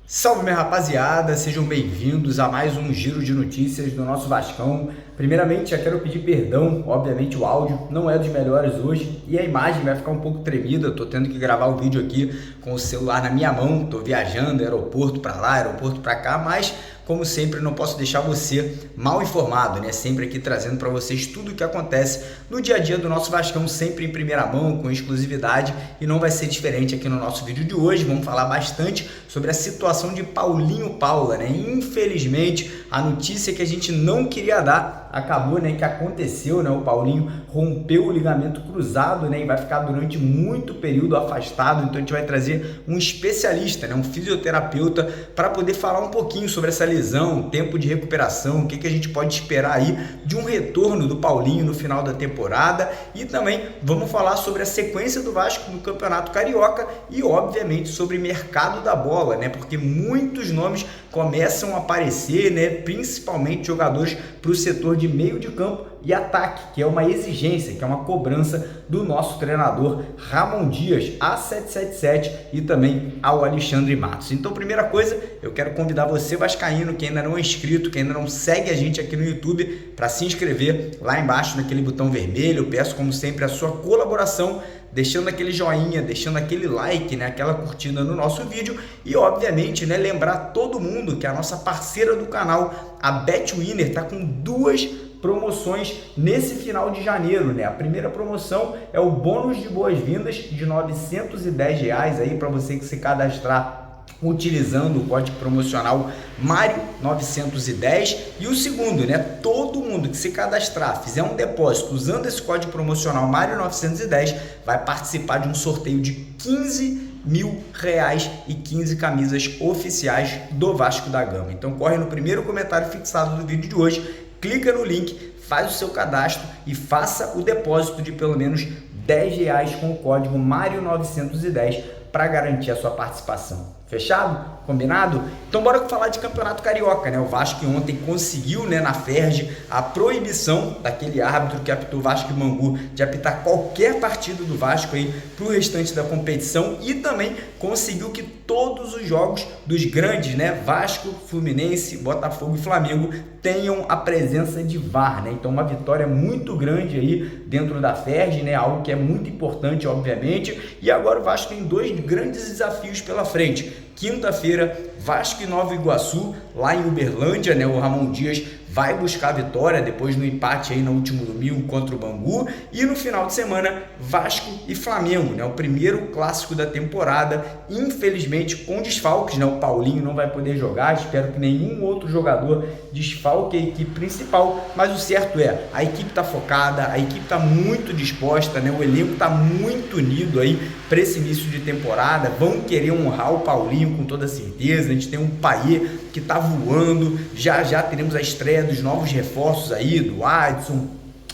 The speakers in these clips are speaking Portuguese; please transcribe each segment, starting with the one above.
Salve, minha rapaziada, sejam bem-vindos a mais um giro de notícias do nosso Vascão. Primeiramente, já quero pedir perdão, obviamente o áudio não é dos melhores hoje e a imagem vai ficar um pouco tremida. Eu tô tendo que gravar o vídeo aqui com o celular na minha mão, tô viajando, aeroporto para lá, aeroporto para cá, mas como sempre não posso deixar você mal informado, né? Sempre aqui trazendo para vocês tudo o que acontece no dia a dia do nosso Vascão, sempre em primeira mão, com exclusividade, e não vai ser diferente aqui no nosso vídeo de hoje. Vamos falar bastante sobre a situação de Paulinho Paula, né? Infelizmente, a notícia que a gente não queria dar acabou, né? Que aconteceu, né? O Paulinho rompeu o ligamento cruzado, né? E vai ficar durante muito período afastado. Então a gente vai trazer um especialista, né? Um fisioterapeuta para poder falar um pouquinho sobre essa lesão, tempo de recuperação, o que a gente pode esperar aí de um retorno do Paulinho no final da temporada, e também vamos falar sobre a sequência do Vasco no Campeonato Carioca e obviamente sobre o mercado da bola, né? Porque muitos nomes começam a aparecer, né? Principalmente jogadores para o setor de meio de campo e ataque, que é uma exigência, que é uma cobrança do nosso treinador Ramon Dias, a 777, e também ao Alexandre Matos. Então, primeira coisa, eu quero convidar você, vascaíno, que ainda não é inscrito, que ainda não segue a gente aqui no YouTube, para se inscrever lá embaixo naquele botão vermelho. Eu peço, como sempre, a sua colaboração, deixando aquele joinha, deixando aquele like, né, aquela curtida no nosso vídeo, e obviamente, né, lembrar todo mundo que a nossa parceira do canal, a Betwinner, tá com duas promoções nesse final de janeiro, né? A primeira promoção é o bônus de boas-vindas de R$ 910 aí para você que se cadastrar utilizando o código promocional Mário910, e o segundo, né? Todo mundo que se cadastrar, fizer um depósito usando esse código promocional Mário910 vai participar de um sorteio de R$15.000 e 15 camisas oficiais do Vasco da Gama. Então corre no primeiro comentário fixado do vídeo de hoje, clica no link, faz o seu cadastro e faça o depósito de pelo menos R$10 com o código Mário910 para garantir a sua participação. Fechado? Combinado? Então bora falar de Campeonato Carioca, né? O Vasco ontem conseguiu, né, na Ferge, a proibição daquele árbitro que apitou Vasco e Bangu de apitar qualquer partida do Vasco aí para o restante da competição, e também conseguiu que todos os jogos dos grandes, né, Vasco, Fluminense, Botafogo e Flamengo, tenham a presença de VAR, né? Então uma vitória muito grande aí dentro da Ferge, né? Algo que é muito importante, obviamente. E agora o Vasco tem dois grandes desafios pela frente. Quinta-feira, Vasco e Nova Iguaçu, lá em Uberlândia, né? O Ramon Dias vai buscar a vitória depois do empate aí no último domingo contra o Bangu, e no final de semana, Vasco e Flamengo, né? O primeiro clássico da temporada, infelizmente com desfalques, né? O Paulinho não vai poder jogar, espero que nenhum outro jogador desfalque a equipe principal, mas o certo é, a equipe está focada, a equipe está muito disposta, né? O elenco está muito unido aí para esse início de temporada, vão querer honrar o Paulinho com toda certeza. A gente tem um Payet que está voando, já teremos a estreia dos novos reforços aí, do Adson,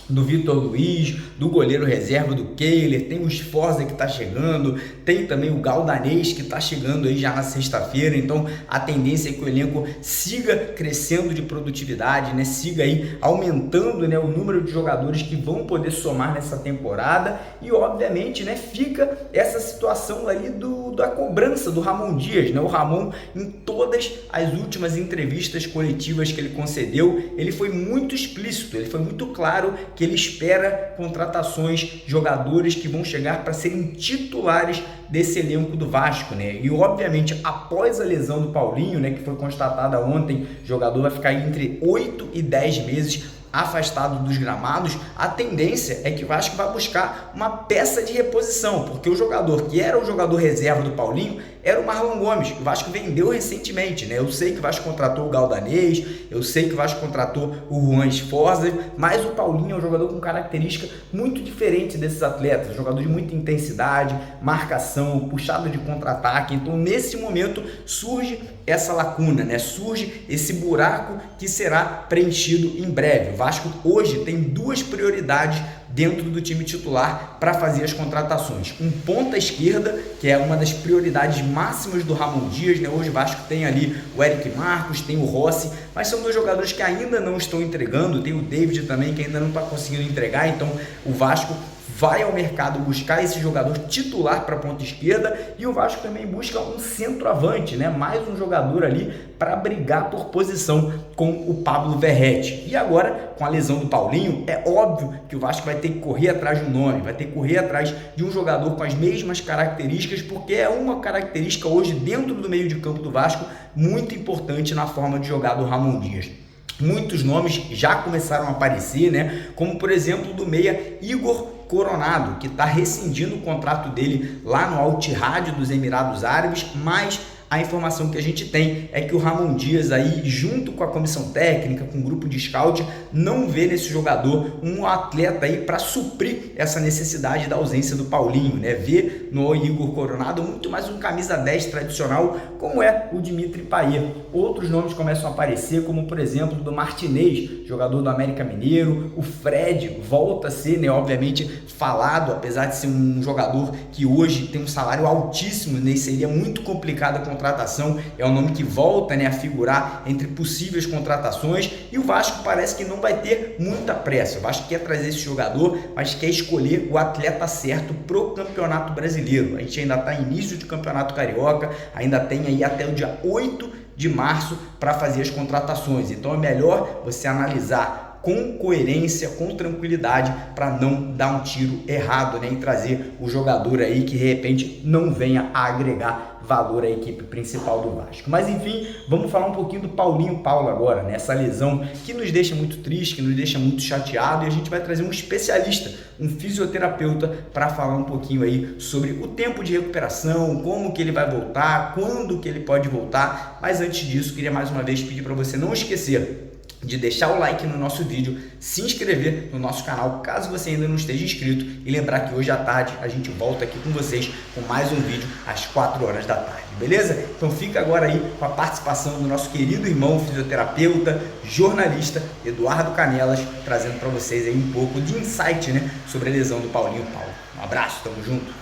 do Vitor Luiz, do goleiro reserva do Kehler, tem o Sforza que está chegando, tem também o Galdanês que está chegando aí já na sexta-feira. Então a tendência é que o elenco siga crescendo de produtividade, né? Siga aí aumentando, né, o número de jogadores que vão poder somar nessa temporada, e obviamente, né, fica essa situação ali da cobrança do Ramon Dias, né? O Ramon, em todas as últimas entrevistas coletivas que ele concedeu, ele foi muito explícito, ele foi muito claro que ele espera contratações, jogadores que vão chegar para serem titulares desse elenco do Vasco, né? E obviamente, após a lesão do Paulinho, né, que foi constatada ontem, o jogador vai ficar entre 8 e 10 meses afastado dos gramados. A tendência é que o Vasco vai buscar uma peça de reposição, porque o jogador que era o jogador reserva do Paulinho era o Marlon Gomes, que o Vasco vendeu recentemente, né? Eu sei que o Vasco contratou o Galdanês, eu sei que o Vasco contratou o Juan Sforza, mas o Paulinho é um jogador com característica muito diferente desses atletas, jogador de muita intensidade, marcação, puxada de contra-ataque. Então nesse momento surge essa lacuna, né? Surge esse buraco que será preenchido em breve. O Vasco hoje tem duas prioridades dentro do time titular para fazer as contratações. Um ponta esquerda, que é uma das prioridades máximas do Ramon Dias, né? Hoje o Vasco tem ali o Eric Marcos, tem o Rossi, mas são dois jogadores que ainda não estão entregando, tem o David também que ainda não está conseguindo entregar, então o Vasco vai ao mercado buscar esse jogador titular para a ponta esquerda, e o Vasco também busca um centroavante, né? Mais um jogador ali para brigar por posição com o Pablo Verratti. E agora, com a lesão do Paulinho, é óbvio que o Vasco vai ter que correr atrás de um nome, vai ter que correr atrás de um jogador com as mesmas características, porque é uma característica hoje dentro do meio de campo do Vasco muito importante na forma de jogar do Ramon Dias. Muitos nomes já começaram a aparecer, né? Como por exemplo do meia Igor Coronado, que está rescindindo o contrato dele lá no Al Ittihad dos Emirados Árabes, mas a informação que a gente tem é que o Ramon Dias aí, junto com a comissão técnica, com o grupo de scout, não vê nesse jogador um atleta aí para suprir essa necessidade da ausência do Paulinho, né? Vê no Igor Coronado muito mais um camisa 10 tradicional, como é o Dimitri Payet. Outros nomes começam a aparecer, como por exemplo do Martinez, jogador do América Mineiro. O Fred volta a ser, né, obviamente falado, apesar de ser um jogador que hoje tem um salário altíssimo, né? Seria muito complicado a contratação, é um nome que volta, né, a figurar entre possíveis contratações, e o Vasco parece que não vai ter muita pressa. O Vasco quer trazer esse jogador, mas quer escolher o atleta certo pro Campeonato Brasileiro. A gente ainda está em início de Campeonato Carioca, ainda tem aí até o dia 8 de março para fazer as contratações, então é melhor você analisar com coerência, com tranquilidade, para não dar um tiro errado, né, e trazer o jogador aí que de repente não venha a agregar valor à equipe principal do Vasco. Mas enfim, vamos falar um pouquinho do Paulinho Paulo agora, né? Essa lesão que nos deixa muito triste, que nos deixa muito chateado, e a gente vai trazer um especialista, um fisioterapeuta, para falar um pouquinho aí sobre o tempo de recuperação, como que ele vai voltar, quando que ele pode voltar. Mas antes disso, queria mais uma vez pedir para você não esquecer de deixar o like no nosso vídeo, se inscrever no nosso canal caso você ainda não esteja inscrito, e lembrar que hoje à tarde a gente volta aqui com vocês com mais um vídeo às 4 horas da tarde, beleza? Então fica agora aí com a participação do nosso querido irmão fisioterapeuta, jornalista Eduardo Canelas, trazendo para vocês aí um pouco de insight, né, sobre a lesão do Paulinho Paulo. Um abraço, tamo junto!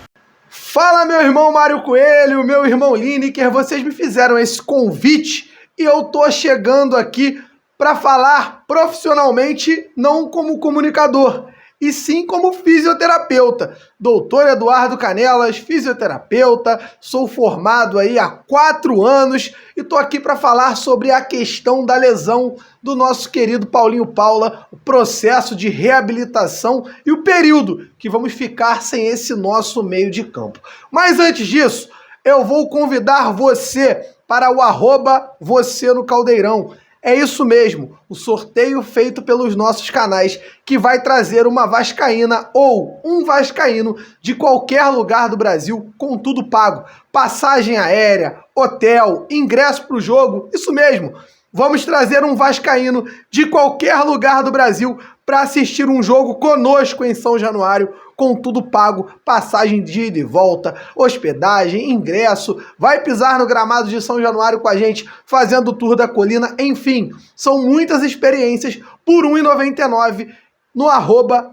Fala, meu irmão Mário Coelho, meu irmão Lineker, vocês me fizeram esse convite e eu tô chegando aqui para falar profissionalmente, não como comunicador, e sim como fisioterapeuta. Doutor Eduardo Canelas, fisioterapeuta, sou formado aí há 4 anos e tô aqui para falar sobre a questão da lesão do nosso querido Paulinho Paula, o processo de reabilitação e o período que vamos ficar sem esse nosso meio de campo. Mas antes disso, eu vou convidar você para o @VocêNoCaldeirão. É isso mesmo, o sorteio feito pelos nossos canais, que vai trazer uma vascaína ou um vascaíno de qualquer lugar do Brasil, com tudo pago. Passagem aérea, hotel, ingresso para o jogo, isso mesmo. Vamos trazer um vascaíno de qualquer lugar do Brasil para assistir um jogo conosco em São Januário, com tudo pago, passagem de ida e volta, hospedagem, ingresso, vai pisar no gramado de São Januário com a gente, fazendo o tour da colina, enfim, são muitas experiências por R$ 1,99 no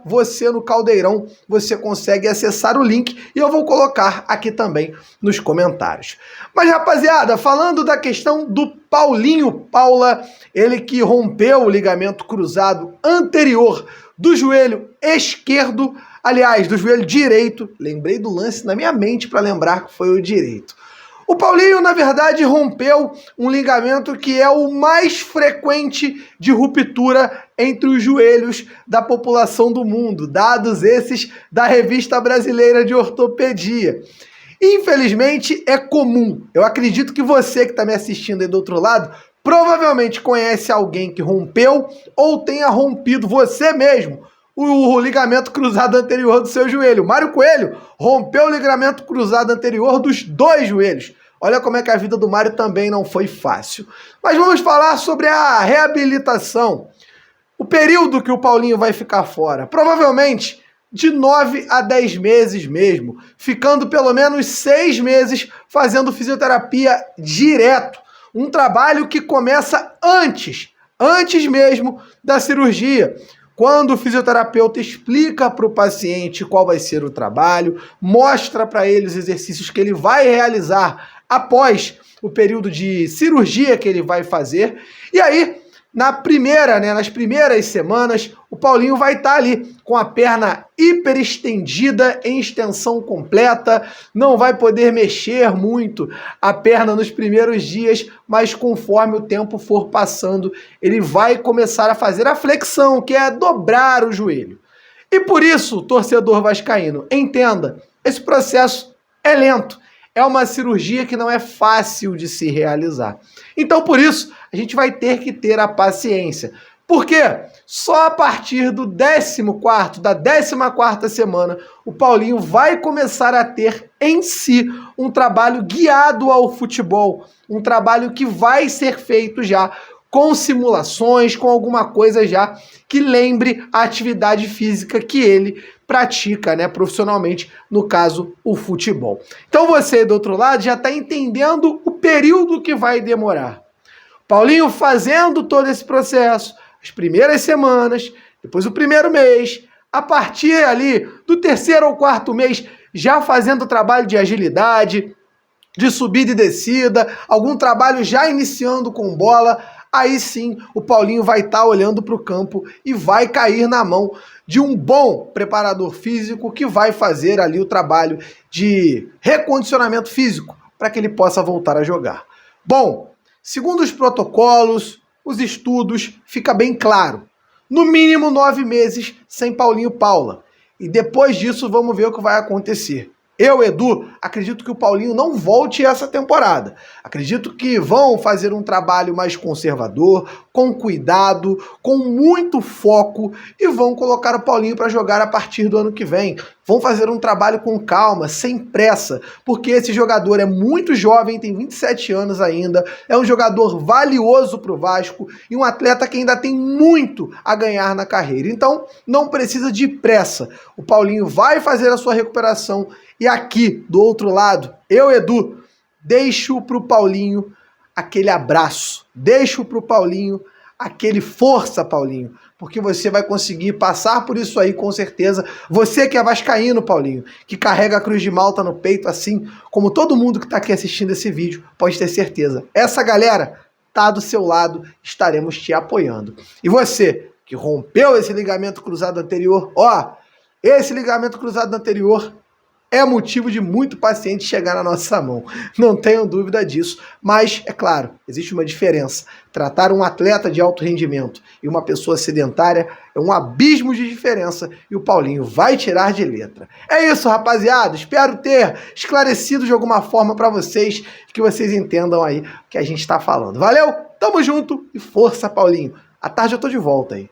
@VocêNoCaldeirão. Você consegue acessar o link e eu vou colocar aqui também nos comentários. Mas, rapaziada, falando da questão do Paulinho Paula, ele que rompeu o ligamento cruzado anterior do joelho esquerdo, aliás, do joelho direito, lembrei do lance na minha mente para lembrar que foi o direito. O Paulinho, na verdade, rompeu um ligamento que é o mais frequente de ruptura entre os joelhos da população do mundo, dados esses da Revista Brasileira de Ortopedia. Infelizmente, é comum. Eu acredito que você que está me assistindo aí do outro lado provavelmente conhece alguém que rompeu ou tenha rompido você mesmo o ligamento cruzado anterior do seu joelho. Mário Coelho rompeu o ligamento cruzado anterior dos 2 joelhos. Olha como é que a vida do Mário também não foi fácil. Mas vamos falar sobre a reabilitação. O período que o Paulinho vai ficar fora, provavelmente de 9 a 10 meses mesmo, ficando pelo menos 6 meses fazendo fisioterapia direto. Um trabalho que começa antes mesmo da cirurgia. Quando o fisioterapeuta explica para o paciente qual vai ser o trabalho, mostra para ele os exercícios que ele vai realizar após o período de cirurgia que ele vai fazer. E aí, nas primeiras semanas, o Paulinho vai estar ali com a perna hiperestendida em extensão completa, não vai poder mexer muito a perna nos primeiros dias, mas conforme o tempo for passando, ele vai começar a fazer a flexão, que é dobrar o joelho. E por isso, torcedor vascaíno, entenda, esse processo é lento. É uma cirurgia que não é fácil de se realizar. Então, por isso, a gente vai ter que ter a paciência. Por quê? Só a partir do 14º, da 14ª semana, o Paulinho vai começar a ter em si um trabalho guiado ao futebol. Um trabalho que vai ser feito já com simulações, com alguma coisa já que lembre a atividade física que ele pratica, né, profissionalmente, no caso, o futebol. Então você, do outro lado, já está entendendo o período que vai demorar. Paulinho fazendo todo esse processo, as primeiras semanas, depois o primeiro mês, a partir ali do 3º ou 4º mês, já fazendo trabalho de agilidade, de subida e descida, algum trabalho já iniciando com bola, aí sim o Paulinho vai estar olhando para o campo e vai cair na mão de um bom preparador físico que vai fazer ali o trabalho de recondicionamento físico para que ele possa voltar a jogar. Bom, segundo os protocolos, os estudos, fica bem claro. No mínimo 9 meses sem Paulinho Paula. E depois disso vamos ver o que vai acontecer. Eu, Edu, acredito que o Paulinho não volte essa temporada. Acredito que vão fazer um trabalho mais conservador, com cuidado, com muito foco e vão colocar o Paulinho para jogar a partir do ano que vem. Vão fazer um trabalho com calma, sem pressa, porque esse jogador é muito jovem, tem 27 anos ainda, é um jogador valioso para o Vasco e um atleta que ainda tem muito a ganhar na carreira. Então, não precisa de pressa. O Paulinho vai fazer a sua recuperação. E aqui, do outro lado, eu, Edu, deixo pro Paulinho aquele abraço. Deixo pro Paulinho aquele força, Paulinho. Porque você vai conseguir passar por isso aí, com certeza. Você que é vascaíno, Paulinho, que carrega a Cruz de Malta no peito, assim como todo mundo que tá aqui assistindo esse vídeo, pode ter certeza. Essa galera tá do seu lado, estaremos te apoiando. E você, que rompeu esse ligamento cruzado anterior, ó, esse ligamento cruzado anterior é motivo de muito paciente chegar na nossa mão. Não tenham dúvida disso. Mas, é claro, existe uma diferença. Tratar um atleta de alto rendimento e uma pessoa sedentária é um abismo de diferença e o Paulinho vai tirar de letra. É isso, rapaziada. Espero ter esclarecido de alguma forma para vocês, que vocês entendam aí o que a gente está falando. Valeu? Tamo junto e força, Paulinho. À tarde eu tô de volta aí.